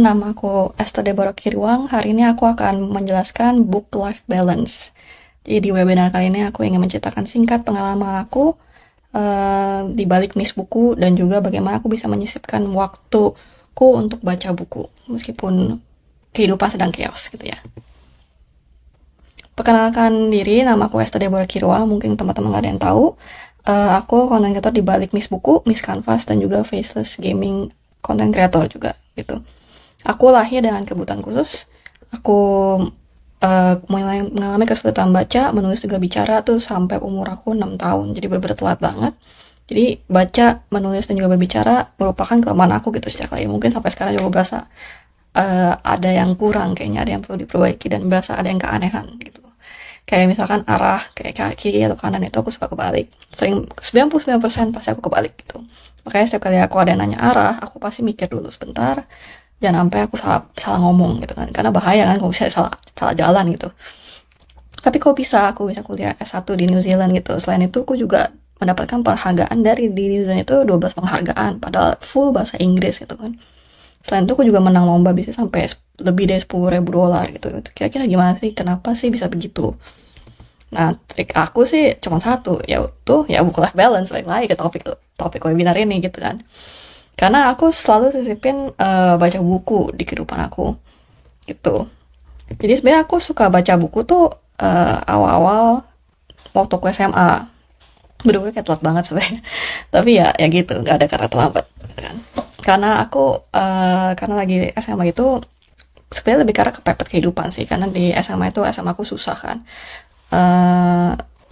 Nama aku Esther Deborah Kiriwang. Hari ini aku akan menjelaskan book life balance. Jadi di webinar kali ini aku ingin menceritakan singkat pengalaman aku di balik miss buku dan juga bagaimana aku bisa menyisipkan waktuku untuk baca buku meskipun kehidupan sedang chaos gitu ya. Perkenalkan diri, nama aku Esther Deborah Kiriwang. Mungkin teman-teman gak ada yang tahu. Aku content creator di balik miss buku, Miss Canvas, dan juga Faceless Gaming content creator juga gitu. Aku lahir dengan kebutuhan khusus. Aku mulai mengalami kesulitan baca, menulis juga bicara tuh sampai umur aku 6 tahun. Jadi benar-benar telat banget. Jadi baca, menulis, dan juga berbicara merupakan kelemahan aku gitu sejak lahir. Mungkin sampai sekarang juga berasa ada yang kurang, kayaknya ada yang perlu diperbaiki dan berasa ada yang keanehan gitu. Kayak misalkan arah kayak kiri atau kanan itu aku suka kebalik. Sering 99% pasti aku kebalik gitu. Makanya setiap kali aku ada yang nanya arah, aku pasti mikir dulu sebentar. Jangan sampai aku salah ngomong gitu kan, karena bahaya kan kalau misalnya salah jalan gitu. Tapi kok bisa aku bisa kuliah S1 di New Zealand gitu. Selain itu aku juga mendapatkan penghargaan dari di New Zealand itu 12 penghargaan padahal full bahasa Inggris gitu kan. Selain itu aku juga menang lomba bisnis sampai lebih dari $10.000 gitu. Kira-kira gimana sih, kenapa sih bisa begitu? Nah, trik aku sih cuma satu, yaitu work life balance. Balik lagi ke topik webinar ini gitu kan. Karena aku selalu sisipin baca buku di kehidupan aku gitu. Jadi sebenarnya aku suka baca buku tuh awal-awal waktu aku SMA. Bener-bener kayak telat banget sebenarnya. Tapi ya gitu, nggak ada kata terlambat gitu kan. Karena lagi SMA gitu sebenarnya lebih karena kepepet kehidupan sih. Karena di SMA itu SMA aku susah kan.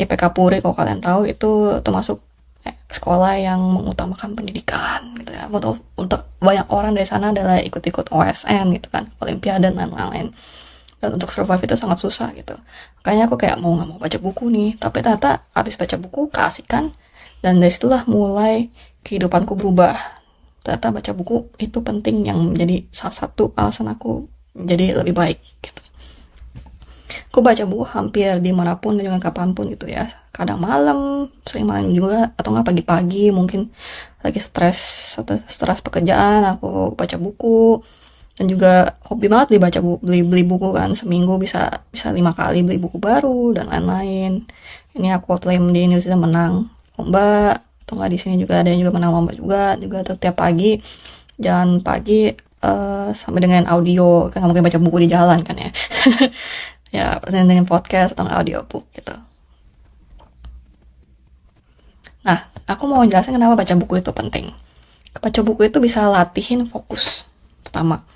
IPK Puri kalau kalian tahu itu termasuk sekolah yang mengutamakan pendidikan gitu ya. Untuk banyak orang dari sana adalah ikut-ikut OSN gitu kan, Olimpiade dan lain-lain. Dan untuk survive itu sangat susah gitu. Makanya aku kayak nggak mau baca buku nih. Tapi ternyata habis baca buku keasikan dan dari situlah mulai kehidupanku berubah. Ternyata baca buku itu penting yang menjadi salah satu alasan aku menjadi lebih baik gitu. Aku baca buku hampir dimanapun dan juga kapanpun gitu ya. Kadang malam, sering malam juga, atau nggak pagi-pagi mungkin lagi stres pekerjaan, aku baca buku. Dan juga hobi banget beli buku kan, seminggu bisa 5 kali beli buku baru dan lain-lain. Ini aku waktu di New Zealand menang lomba, atau nggak di sini juga ada yang juga menang lomba juga tuh tiap pagi jalan pagi sampai dengan audio, kan nggak mungkin baca buku di jalan kan ya. Ya dengan podcast atau audiobook gitu. Nah, aku mau jelasin kenapa baca buku itu penting. Baca buku itu bisa latihin fokus pertama.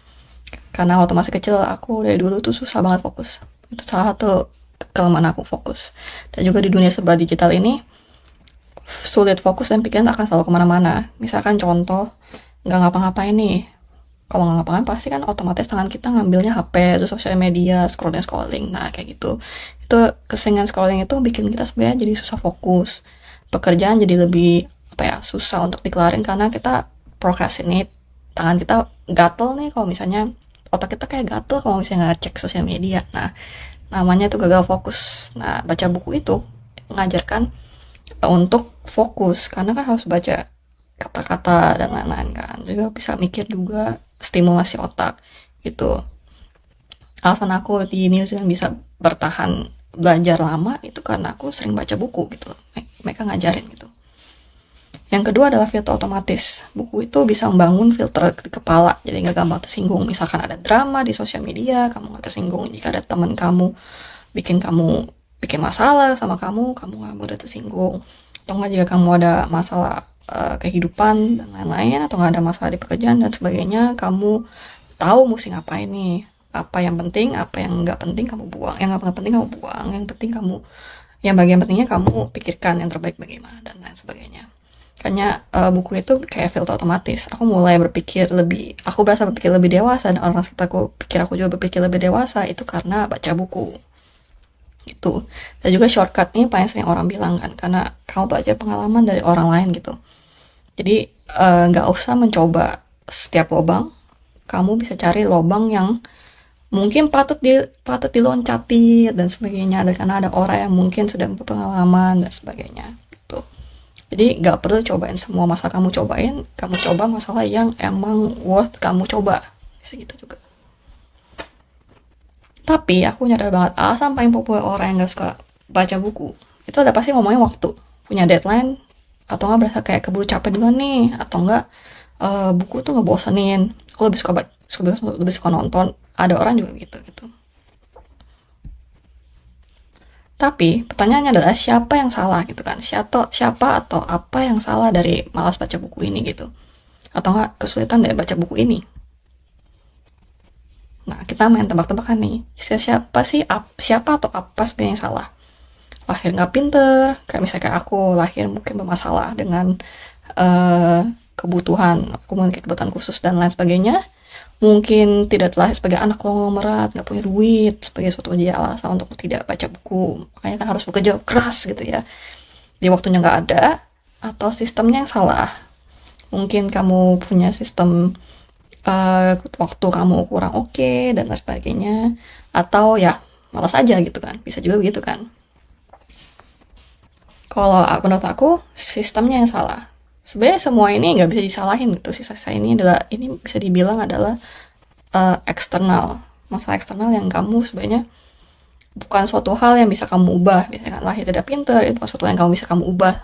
Karena waktu masih kecil aku dari dulu tuh susah banget fokus. Itu salah satu kelemahan aku, fokus. Dan juga di dunia serba digital ini sulit fokus dan pikiran akan selalu kemana-mana. Misalkan contoh, nggak ngapa-ngapain nih. Kalau nggak ngapa-ngapain pasti kan otomatis tangan kita ngambilnya HP, terus sosial media, scrolling. Nah kayak gitu. Itu keseringan scrolling itu bikin kita sebenarnya jadi susah fokus. Pekerjaan jadi lebih susah untuk dikelarin karena kita procrastinate. Tangan kita gatel nih kalau misalnya otak kita kayak gatel kalau misalnya ngecek sosial media. Nah namanya itu gagal fokus. Nah baca buku itu mengajarkan untuk fokus karena kan harus baca kata-kata dan lain-lain kan, juga bisa mikir juga, stimulasi otak gitu. Alasan aku di New Zealand bisa bertahan belajar lama itu karena aku sering baca buku gitu, mereka ngajarin gitu. Yang kedua adalah filter otomatis. Buku itu bisa membangun filter di kepala, jadi nggak gampang tersinggung. Misalkan ada drama di sosial media, kamu nggak tersinggung. Jika ada teman kamu bikin masalah sama kamu nggak mudah tersinggung. Atau nggak jika kamu ada masalah kehidupan dan lain-lain, atau nggak ada masalah di pekerjaan dan sebagainya, kamu tahu mesti ngapain nih, apa yang penting, apa yang nggak penting kamu buang, yang nggak penting kamu buang, yang bagian pentingnya kamu pikirkan yang terbaik bagaimana dan lain sebagainya. Kayaknya buku itu kayak filter otomatis. Aku berasa berpikir lebih dewasa, dan orang sekitarku pikir aku juga berpikir lebih dewasa itu karena baca buku gitu. Dan juga shortcut nih paling sering orang bilang kan, karena kamu belajar pengalaman dari orang lain gitu. Jadi nggak usah mencoba setiap lubang, kamu bisa cari lubang yang mungkin patut diloncati dan sebagainya, dan karena ada orang yang mungkin sudah berpengalaman dan sebagainya gitu. Jadi nggak perlu cobain semua masalah kamu coba masalah yang emang worth kamu coba segitu juga. Tapi aku nyadar banget alasan paling populer orang yang gak suka baca buku itu ada pasti ngomongin waktu, punya deadline, atau nggak berasa kayak keburu capek duluan nih, atau enggak buku tuh ngebosenin. Aku lebih suka lebih suka nonton. Ada orang juga gitu. Tapi pertanyaannya adalah siapa yang salah gitu kan? Siapa atau apa yang salah dari malas baca buku ini gitu? Atau enggak kesulitan dari baca buku ini? Nah, kita main tebak-tebakan nih. Siapa atau apa sebenarnya yang salah? Lahir nggak pinter, kayak misalnya kayak aku lahir mungkin bermasalah dengan kebutuhan, aku memiliki kebutuhan khusus dan lain sebagainya. Mungkin tidak terlahir sebagai anak konglomerat, nggak punya duit, sebagai suatu alasan untuk tidak baca buku. Makanya kan harus bekerja keras gitu ya. Di waktunya nggak ada, atau sistemnya yang salah. Mungkin kamu punya sistem waktu kamu kurang oke, dan lain sebagainya. Atau ya, malas aja gitu kan. Bisa juga begitu kan. Kalau menurut aku, sistemnya yang salah. Sebenarnya semua ini nggak bisa disalahin gitu. Sisa ini bisa dibilang adalah eksternal, masalah eksternal yang kamu sebenarnya bukan suatu hal yang bisa kamu ubah. Misalkan lahir tidak pintar, itu bukan suatu yang kamu bisa kamu ubah.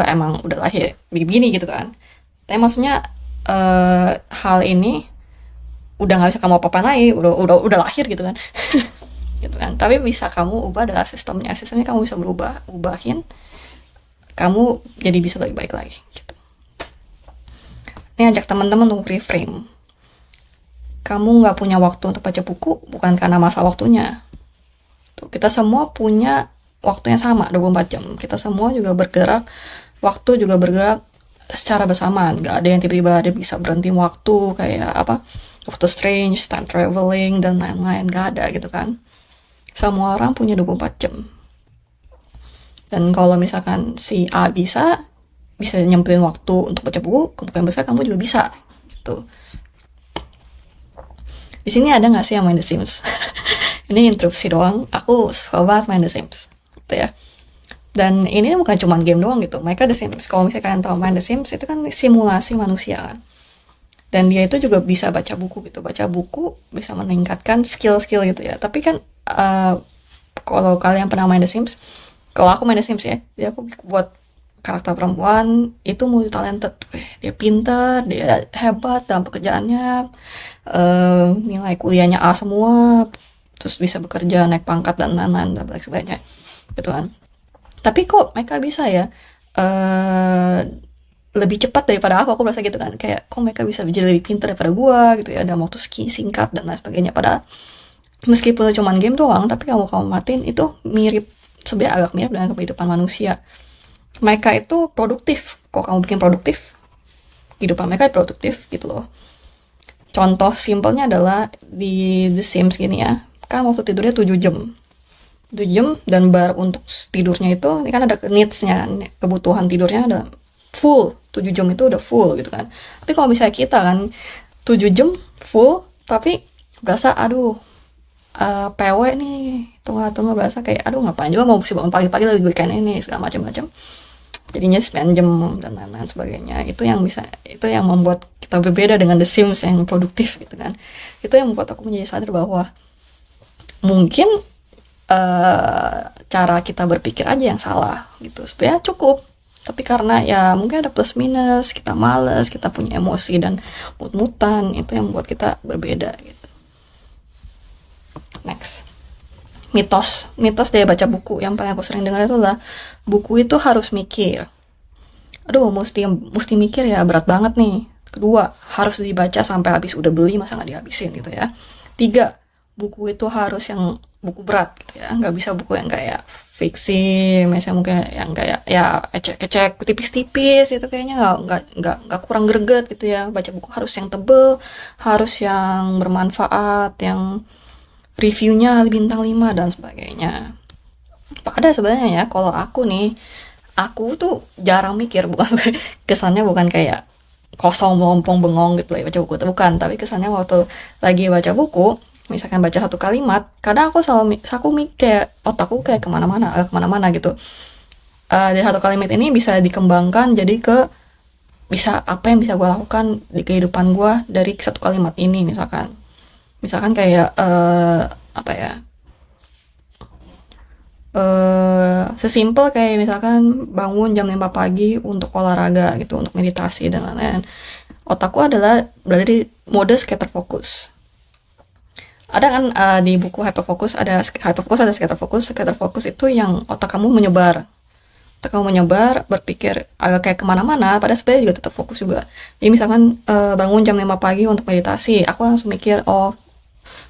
Emang udah lahir begini gitu kan. Tapi maksudnya hal ini udah nggak bisa kamu apa-apain lagi, udah lahir gitu kan. Gitu kan. Tapi bisa kamu ubah adalah sistemnya kamu bisa ubahin, kamu jadi bisa baik-baik lagi gitu. Ini ajak teman-teman untuk reframe. Kamu nggak punya waktu untuk baca buku bukan karena masa waktunya. Tuh, kita semua punya waktu yang sama 24 jam. Kita semua juga bergerak, waktu juga bergerak secara bersamaan. Nggak ada yang tiba-tiba ada bisa berhenti waktu kayak apa, Doctor Strange, time traveling dan lain-lain. Nggak ada gitu kan. Semua orang punya 24 jam. Dan kalau misalkan si A bisa nyempilin waktu untuk baca buku, kemungkinan besar kamu juga bisa gitu. Di sini ada nggak sih yang main The Sims? Ini interupsi doang. Aku suka banget main The Sims gitu ya. Dan ini bukan cuma game doang gitu. Mereka The Sims, kalau misalnya kalian tahu main The Sims, itu kan simulasi manusia kan. Dan dia itu juga bisa baca buku gitu. Baca buku bisa meningkatkan skill-skill gitu ya. Tapi kan kalau kalian pernah main The Sims, kalau aku main The Sims ya, jadi aku buat karakter perempuan itu multi talented. Dia pintar, dia hebat dalam pekerjaannya, nilai kuliahnya A semua, terus bisa bekerja, naik pangkat dan lain-lain dan sebagainya, gitu kan. Tapi kok mereka bisa ya lebih cepat daripada aku merasa gitu kan, kayak kok mereka bisa jadi lebih pintar daripada gua gitu ya, dalam waktu singkat dan lain sebagainya. Padahal meskipun cuma game doang, tapi kamu matiin itu sebenarnya agak mirip dengan kehidupan manusia. Mereka itu produktif. Kok kamu bikin produktif, kehidupan mereka produktif gitu loh. Contoh simpelnya adalah di The Sims gini ya, kan waktu tidurnya 7 jam. 7 jam dan bar untuk tidurnya itu, ini kan ada needs-nya, kebutuhan tidurnya ada full. 7 jam itu udah full gitu kan. Tapi kalau misalnya kita kan 7 jam full, tapi berasa aduh PW nih, tunggu berasa kayak aduh ngapain juga mau bangun pagi-pagi lagi weekend ini segala macam-macam, jadinya 9 jam dan lain-lain sebagainya. Itu yang membuat kita berbeda dengan The Sims yang produktif gitu kan. Itu yang membuat aku menjadi sadar bahwa mungkin cara kita berpikir aja yang salah gitu. Sebenarnya cukup, tapi karena ya mungkin ada plus minus, kita malas, kita punya emosi dan mut-mutan, itu yang membuat kita berbeda gitu. Next, mitos dari baca buku yang paling aku sering dengar itu adalah buku itu harus mikir. Aduh, mesti mikir ya, berat banget nih. Kedua, harus dibaca sampai habis, udah beli masa nggak dihabisin gitu ya. 3, buku itu harus yang buku berat gitu ya, nggak bisa buku yang kayak fiksi, misalnya mungkin yang kayak ya ecek-ecek tipis-tipis, itu kayaknya nggak kurang greget gitu ya. Baca buku harus yang tebel, harus yang bermanfaat, yang reviewnya bintang 5 dan sebagainya. Ada sebenarnya ya, kalau aku tuh jarang mikir, bukan kesannya bukan kayak kosong melompong bengong gitu lah baca buku, bukan, tapi kesannya waktu lagi baca buku, misalkan baca satu kalimat, kadang aku mikir, otakku kayak kemana-mana gitu. Dari satu kalimat ini bisa dikembangkan jadi ke bisa apa yang bisa gue lakukan di kehidupan gue dari satu kalimat ini. Misalkan kayak apa ya, sesimpel kayak misalkan bangun jam 5 pagi untuk olahraga gitu, untuk meditasi dan lain-lain. Otakku adalah berada di mode scatter focus. Ada kan di buku hyperfocus ada scatter focus. Scatter focus itu yang otak kamu menyebar. Otak kamu menyebar, berpikir agak kayak kemana-mana, padahal sebenarnya juga tetap fokus juga. Jadi misalkan bangun jam 5 pagi untuk meditasi, aku langsung mikir, oh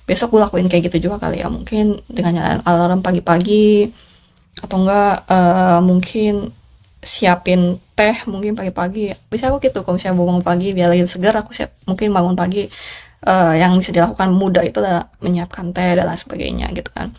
besok gue lakuin kayak gitu juga kali ya, mungkin dengan nyalain alarm pagi-pagi, atau enggak mungkin siapin teh mungkin pagi-pagi. Bisa aku gitu, kalau misalnya bangun pagi biar lagi segar, aku siap mungkin bangun pagi. Yang bisa dilakukan mudah itu adalah menyiapkan teh dan lain sebagainya gitu kan.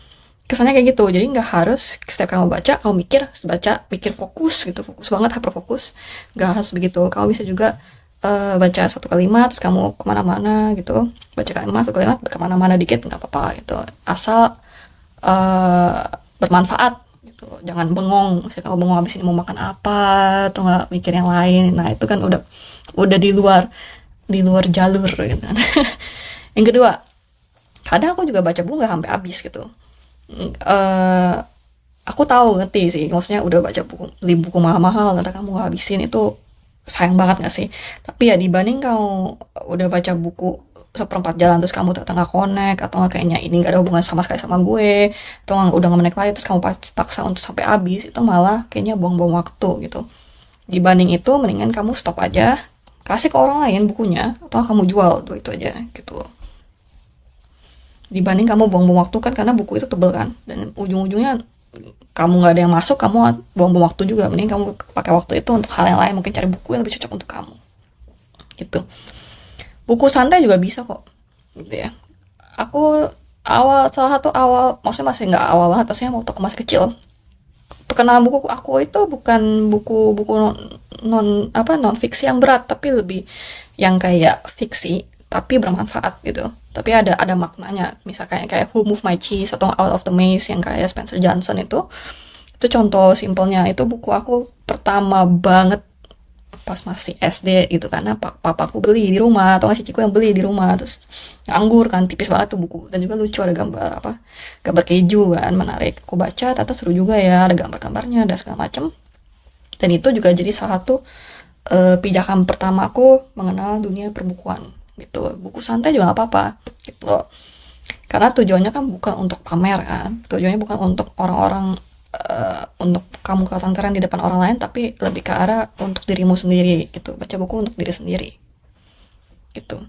Kesannya kayak gitu, jadi nggak harus setiap kamu baca kamu mikir fokus gitu, fokus banget, hyperfokus, nggak harus begitu. Kamu bisa juga baca satu kalimat terus kamu kemana-mana gitu, baca satu kalimat kemana-mana dikit nggak apa-apa gitu, asal bermanfaat gitu. Jangan bengong, misalnya kamu bengong habis ini mau makan apa atau nggak mikir yang lain, nah itu kan udah di luar jalur gitu kan. Yang kedua, kadang aku juga baca buku nggak sampai habis gitu. Aku tahu, ngerti sih, maksudnya udah baca buku, beli buku mahal-mahal kata kamu nggak habisin, itu sayang banget nggak sih? Tapi ya dibanding kamu udah baca buku seperempat jalan terus kamu ternyata nggak connect, atau nggak kayaknya ini nggak ada hubungan sama sekali sama gue, atau udah nggak menarik lagi terus kamu paksa untuk sampai habis, itu malah kayaknya buang-buang waktu gitu. Dibanding itu mendingan kamu stop aja, kasih ke orang lain bukunya, atau kamu jual tuh itu aja gitu loh. Dibanding kamu buang-buang waktu kan, karena buku itu tebel kan, dan ujung-ujungnya kamu nggak ada yang masuk, kamu buang-buang waktu juga. Mending kamu pakai waktu itu untuk hal yang lain, mungkin cari buku yang lebih cocok untuk kamu gitu. Buku santai juga bisa kok gitu ya. Aku salah satu awal, maksudnya masih nggak awal banget, maksudnya waktu aku masih kecil, perkenalan buku aku itu bukan buku-buku non fiksi yang berat, tapi lebih yang kayak fiksi tapi bermanfaat gitu, tapi ada maknanya. Misalnya kayak Who Moved My Cheese atau Out of the Maze yang kayak Spencer Johnson, itu contoh simpelnya. Itu buku aku pertama banget pas masih SD gitu, karena papaku beli di rumah atau ciciku yang beli di rumah, terus nganggur kan, tipis banget tuh buku, dan juga lucu, ada gambar keju kan, menarik. Aku baca, ternyata seru juga ya, ada gambar-gambarnya, ada segala macem. Dan itu juga jadi salah satu pijakan pertamaku mengenal dunia perbukuan gitu. Buku santai juga gak apa-apa gitu loh, karena tujuannya kan bukan untuk pamer kan, tujuannya bukan untuk orang-orang untuk kamu kelihatan keren di depan orang lain, tapi lebih ke arah untuk dirimu sendiri gitu. Baca buku untuk diri sendiri gitu.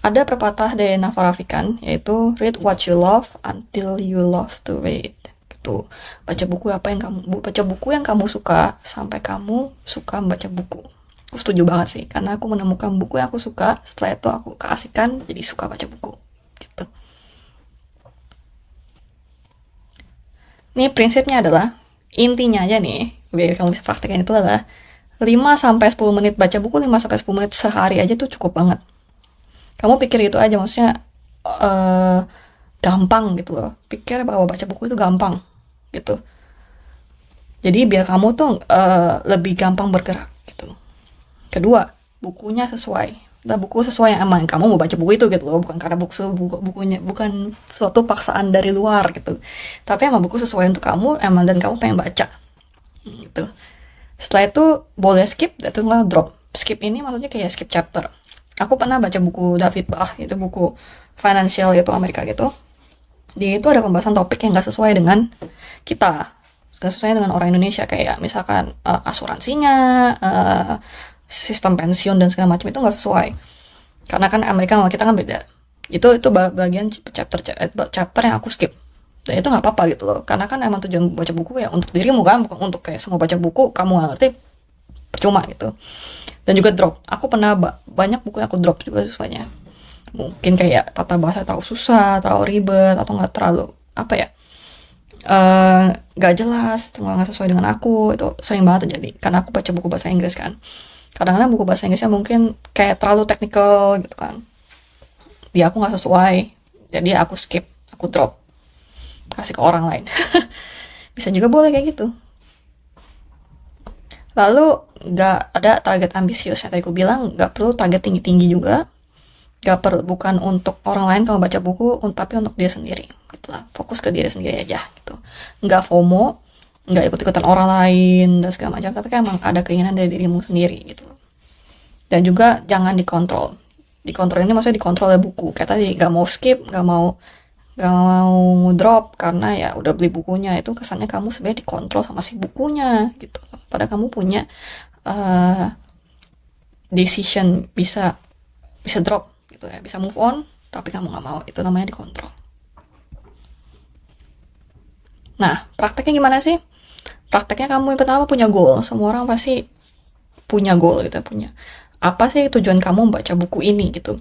Ada pepatah dari Naval Ravikant, yaitu read what you love until you love to read gitu. Baca buku yang kamu suka sampai kamu suka membaca buku. Aku setuju banget sih, karena aku menemukan buku yang aku suka, setelah itu aku keasikan jadi suka baca buku gitu. Ini prinsipnya adalah, intinya aja nih, biar kamu bisa praktekkan, itu adalah 5-10 menit baca buku, 5-10 menit sehari aja tuh cukup banget. Kamu pikir gitu aja, maksudnya gampang gitu loh. Pikir bahwa baca buku itu gampang gitu. Jadi biar kamu tuh lebih gampang bergerak gitu. Kedua, bukunya sesuai. Nah, buku sesuai yang emang kamu mau baca buku itu gitu loh, bukan karena bukunya bukan suatu paksaan dari luar gitu. Tapi emang buku sesuai untuk kamu, emang, dan kamu pengen baca gitu. Setelah itu boleh skip, itu malah drop. Skip ini maksudnya kayak skip chapter. Aku pernah baca buku David Bach, itu buku financial itu Amerika gitu. Dia itu ada pembahasan topik yang gak sesuai dengan kita, gak sesuai dengan orang Indonesia, kayak misalkan asuransinya, sistem pensiun dan segala macam, itu nggak sesuai, karena kan Amerika sama kita kan beda. Itu bagian chapter yang aku skip, dan itu nggak apa-apa gitu loh, karena kan emang tujuan baca buku ya untuk dirimu kan, bukan untuk kayak semua baca buku kamu nggak ngerti, percuma gitu. Dan juga drop, aku pernah banyak buku yang aku drop juga sesuainya, mungkin kayak tata bahasa terlalu susah, terlalu ribet, atau nggak terlalu apa ya, nggak jelas, nggak sesuai dengan aku. Itu sering banget terjadi karena aku baca buku bahasa Inggris kan. Kadang-kadang buku bahasa Inggrisnya mungkin kayak terlalu teknikal gitu kan, dia aku nggak sesuai, jadi aku skip, aku drop, kasih ke orang lain. Bisa juga boleh kayak gitu. Lalu nggak ada target ambisius, yang tadi aku bilang nggak perlu target tinggi-tinggi juga, nggak perlu, bukan untuk orang lain kalau baca buku, tapi untuk dia sendiri gitulah, fokus ke diri sendiri aja gitu, nggak FOMO, nggak ikut-ikutan orang lain dan segala macam, tapi kan emang ada keinginan dari dirimu sendiri gitu. Dan juga jangan dikontrol. Dikontrol ini maksudnya dikontrol oleh buku, kayak tadi nggak mau skip, nggak mau drop karena ya udah beli bukunya, itu kesannya kamu sebenarnya dikontrol sama si bukunya gitu. Padahal kamu punya decision, bisa drop gitu ya, bisa move on, tapi kamu nggak mau, itu namanya dikontrol. Nah, prakteknya gimana sih? Prakteknya kamu yang pertama punya goal. Semua orang pasti punya goal gitu, punya apa sih tujuan kamu membaca buku ini gitu.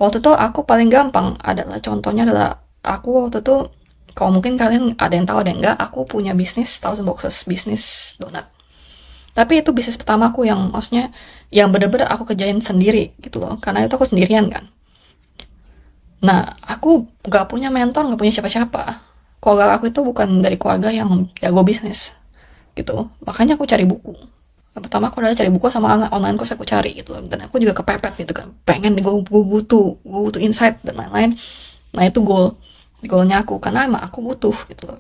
Waktu itu aku paling gampang adalah, contohnya adalah aku waktu itu, kalau mungkin kalian ada yang tahu ada yang enggak, aku punya bisnis Thousand Boxes, bisnis donat. Tapi itu bisnis pertamaku yang maksudnya yang bener-bener aku kerjain sendiri gitu loh, karena itu aku sendirian kan. Nah, aku gak punya mentor, gak punya siapa-siapa. Keluarga aku itu bukan dari keluarga yang jago bisnis gitu, makanya aku cari buku. Yang pertama aku adalah cari buku sama online course aku cari gitu loh. Dan aku juga kepepet gitu kan, pengen gue butuh insight dan lain-lain. Nah itu goalnya aku, karena emang aku butuh gitu loh.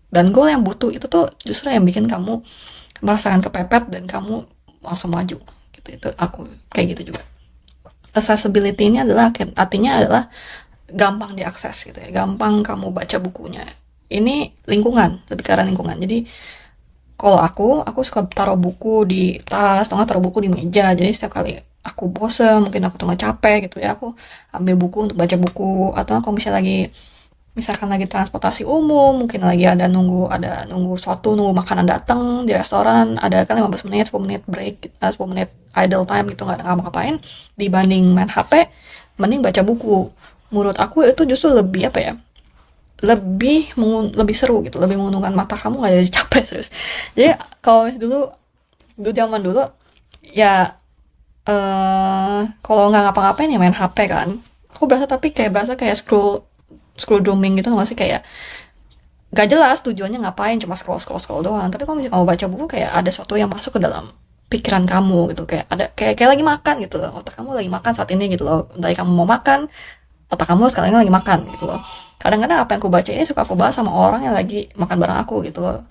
Dan goal yang butuh itu tuh justru yang bikin kamu merasakan kepepet dan kamu langsung maju gitu. Itu aku kayak gitu juga. Accessibility ini adalah, artinya adalah gampang diakses gitu ya, gampang kamu baca bukunya. Ini lingkungan, lebih ke arah lingkungan. Jadi kalau aku suka taruh buku di tas, atau nggak taruh buku di meja. Jadi setiap kali aku bosen, mungkin aku tuh nggak capek gitu ya, aku ambil buku untuk baca buku. Atau kalau misalkan lagi transportasi umum, mungkin lagi nunggu suatu, nunggu makanan datang di restoran, ada kan 15 menit, 10 menit break, 10 menit idle time gitu, nggak ada ngapa-ngapain, dibanding main HP, mending baca buku. Menurut aku itu justru lebih apa ya, lebih seru gitu, lebih menguntungkan mata kamu, nggak jadi capek serius. Jadi kalau dulu zaman dulu ya, kalau nggak ngapa-ngapain ya main HP kan, aku berasa kayak scroll dooming gitu nggak sih, kayak gak jelas tujuannya ngapain, cuma scroll doang. Tapi kalau misalnya kamu baca buku, kayak ada sesuatu yang masuk ke dalam pikiran kamu gitu, kayak ada kayak lagi makan gitu loh, otak kamu lagi makan saat ini gitu loh. Dari kamu mau makan, otak kamu sekarang lagi makan gitu loh. Kadang-kadang apa yang aku baca ini suka aku bahas sama orang yang lagi makan bareng aku gitu loh,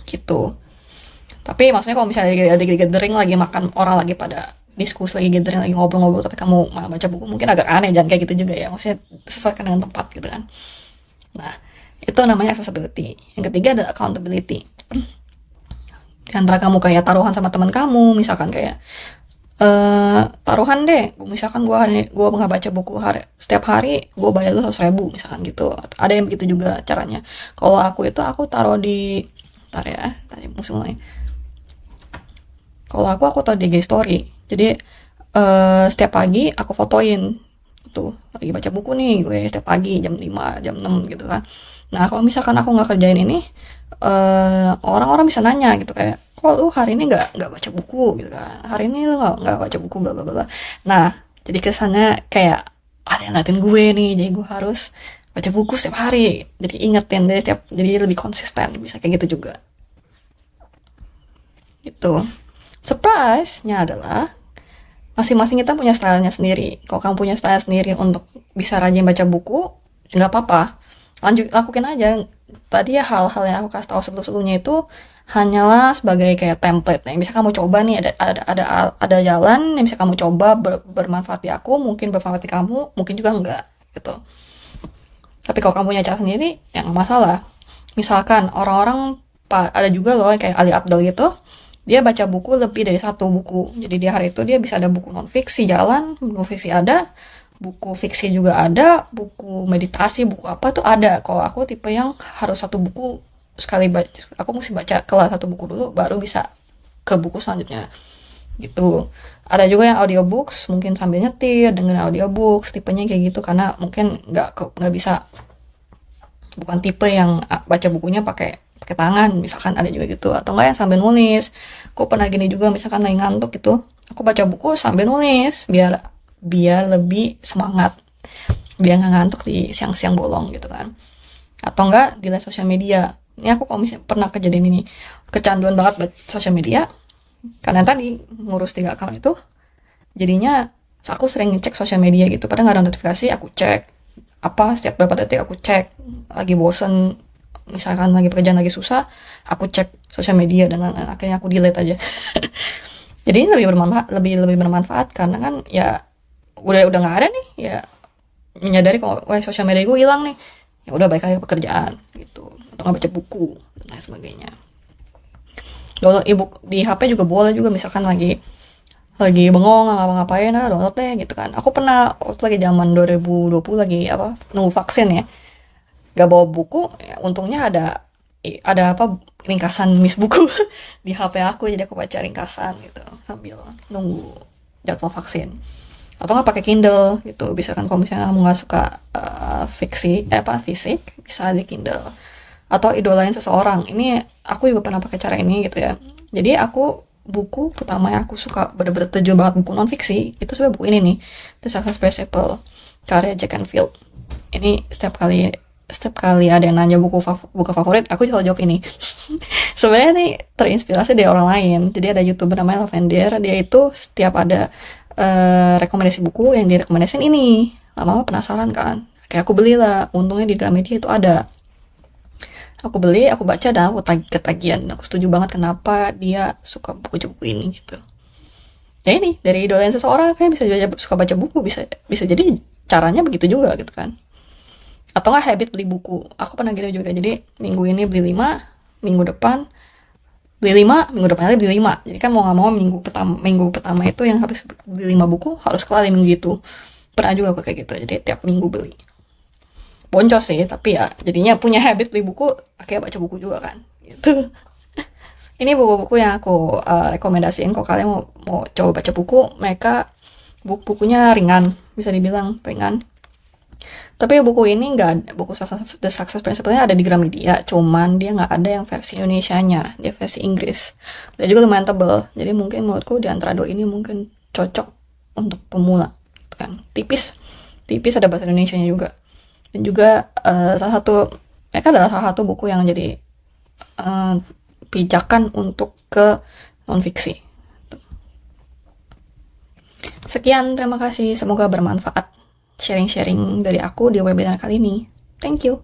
gitu. Tapi maksudnya kalau misalnya lagi gathering, lagi makan, orang lagi pada diskusi, lagi gathering, lagi ngobrol-ngobrol, tapi kamu malah baca buku, mungkin agak aneh. Jangan kayak gitu juga ya, maksudnya sesuaikan dengan tempat gitu kan. Nah, itu namanya accessibility. Yang ketiga adalah accountability. Di antara kamu kayak taruhan sama teman kamu, misalkan kayak taruhan deh, misalkan gue nggak baca buku setiap hari, gue bayar lu 100.000 misalkan gitu. Ada yang begitu juga caranya. Kalau aku itu, aku taruh di, tadi musim mulai. Kalau aku taruh di IG story. Jadi setiap pagi aku fotoin tuh, lagi baca buku nih gue setiap pagi jam 5, jam 6 gitu kan. Nah kalau misalkan aku nggak kerjain ini, orang-orang bisa nanya gitu, kayak, kok lu hari ini nggak baca buku gitu kan, hari ini lu nggak baca buku bla bla bla. Nah jadi kesannya kayak ada yang ngeliatin gue nih, jadi gue harus baca buku setiap hari, jadi ingetin deh jadi lebih konsisten, bisa kayak gitu juga gitu. Surprise-nya adalah masing-masing kita punya stylenya sendiri. Kalau kamu punya style sendiri untuk bisa rajin baca buku, nggak apa-apa, lakuin aja. Tadi ya hal-hal yang aku kasih tahu sebelumnya itu hanyalah sebagai kayak template yang bisa kamu coba nih. Ada jalan yang bisa kamu coba, bermanfaat di aku, mungkin bermanfaat di kamu, mungkin juga enggak gitu. Tapi kalau kamu punya cara sendiri, ya nggak masalah. Misalkan orang-orang ada juga loh kayak Ali Abdal gitu, dia baca buku lebih dari satu buku. Jadi di hari itu dia bisa ada buku non fiksi jalan, non fiksi ada, buku fiksi juga ada, buku meditasi, buku apa tuh ada. Kalau aku tipe yang harus satu buku sekali baca, aku mesti baca kelar satu buku dulu baru bisa ke buku selanjutnya gitu. Ada juga yang audiobooks, mungkin sambil nyetir dengan audiobooks, tipenya kayak gitu, karena mungkin nggak bisa, bukan tipe yang baca bukunya pakai tangan, misalkan ada juga gitu. Atau enggak yang sambil nulis. Aku pernah gini juga, misalkan lagi ngantuk gitu, aku baca buku sambil nulis biar lebih semangat, biar nggak ngantuk di siang-siang bolong gitu kan. Atau enggak di live sosial media. Ini aku kalau misalnya pernah kejadian ini, kecanduan banget buat sosial media, Karena tadi ngurus 3 account itu, jadinya aku sering ngecek sosial media gitu. Padahal nggak ada notifikasi, aku cek. Apa setiap berapa detik aku cek. Lagi bosen, misalkan lagi pekerjaan lagi susah, aku cek sosial media dan akhirnya aku delete aja. Jadi ini lebih bermanfaat karena kan ya udah nggak ada nih, ya menyadari kalau wah sosial media gue hilang nih, ya udah balik lagi ke pekerjaan gitu, atau nggak baca buku dan lain sebagainya. Download ebook di HP juga boleh juga, misalkan lagi bengong nggak ngapain, download deh gitu kan. Aku pernah waktu lagi zaman 2020 lagi apa nunggu vaksin ya, gak bawa buku ya, untungnya ada apa ringkasan miss buku di HP aku, jadi aku baca ringkasan gitu sambil nunggu jadwal vaksin. Atau nggak pakai Kindle gitu, bisa kan kalau misalnya kamu nggak suka fisik, bisa di Kindle. Atau idolain seseorang, ini aku juga pernah pakai cara ini gitu ya. Jadi aku buku pertama yang aku suka bener-bener terjun banget buku non fiksi itu sebenarnya buku ini nih, The Success Principle karya Jack Canfield. Ini setiap kali ada yang nanya buku favorit, aku selalu jawab ini. Sebenarnya nih terinspirasi dari orang lain. Jadi ada YouTuber namanya Lavender, dia itu setiap ada rekomendasi buku yang direkomendasiin ini, lama-lama penasaran kan, kayak aku belilah, untungnya di Gramedia itu ada. Aku beli, aku baca, dan aku ketagihan. Aku setuju banget kenapa dia suka buku-buku ini gitu. Ya ini dari idolain seseorang kayak suka baca buku, bisa jadi caranya begitu juga gitu kan. Atau nggak habit beli buku, aku pernah gitu juga. Jadi minggu ini beli 5, minggu depan beli 5, minggu depannya beli 5. Jadi kan mau nggak mau minggu pertama itu yang habis beli 5 buku harus kelar di minggu itu. Pernah juga aku kayak gitu, jadi tiap minggu beli. Boncos sih, tapi ya jadinya punya habit beli buku, akhirnya baca buku juga kan gitu. Ini buku-buku yang aku rekomendasiin kalau kalian mau coba baca buku. Mereka bukunya ringan, bisa dibilang ringan. Tapi buku ini nggak ada, buku The Success Principle-nya ada di Gramedia, cuman dia nggak ada yang versi Indonesianya, dia versi Inggris. Dan juga lumayan tebel, jadi mungkin menurutku di antara dua ini mungkin cocok untuk pemula, kan? Tipis ada bahasa Indonesianya juga. Dan juga mereka adalah salah satu buku yang jadi pijakan untuk ke non-fiksi. Sekian, terima kasih, semoga bermanfaat sharing-sharing dari aku di webinar kali ini. Thank you.